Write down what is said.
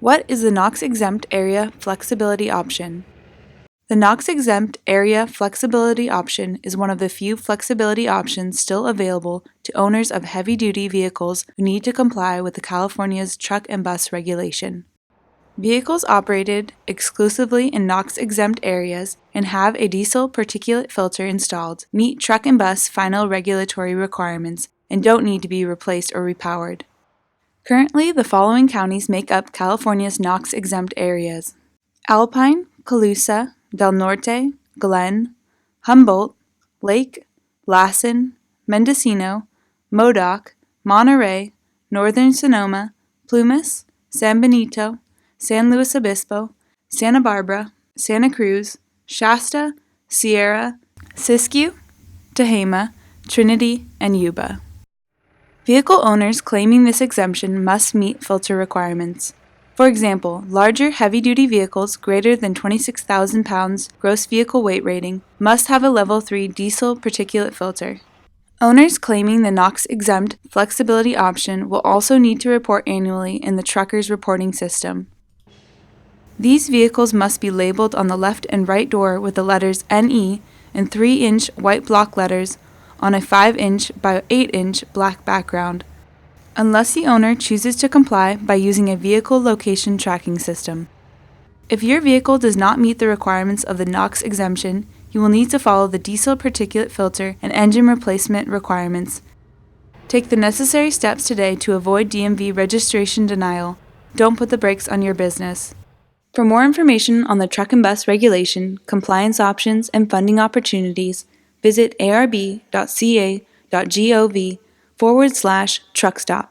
What is the NOx Exempt Area Flexibility Option? The NOx Exempt Area Flexibility Option is one of the few flexibility options still available to owners of heavy-duty vehicles who need to comply with California's truck and bus regulation. Vehicles operated exclusively in NOx-exempt areas and have a diesel particulate filter installed meet truck and bus final regulatory requirements and don't need to be replaced or repowered. Currently, the following counties make up California's NOx-exempt areas: Alpine, Colusa, Del Norte, Glen, Humboldt, Lake, Lassen, Mendocino, Modoc, Monterey, Northern Sonoma, Plumas, San Benito, San Luis Obispo, Santa Barbara, Santa Cruz, Shasta, Sierra, Siskiyou, Tehama, Trinity, and Yuba. Vehicle owners claiming this exemption must meet filter requirements. For example, larger heavy-duty vehicles greater than 26,000 pounds gross vehicle weight rating must have a Level 3 diesel particulate filter. Owners claiming the NOx-exempt flexibility option will also need to report annually in the TRUCRS reporting system. These vehicles must be labeled on the left and right door with the letters NE in 3-inch white block letters on a 5-inch by 8-inch black background, unless the owner chooses to comply by using a vehicle location tracking system. If your vehicle does not meet the requirements of the NOx exemption, you will need to follow the diesel particulate filter and engine replacement requirements. Take the necessary steps today to avoid DMV registration denial. Don't put the brakes on your business. For more information on the truck and bus regulation, compliance options, and funding opportunities, visit arb.ca.gov/truckstop.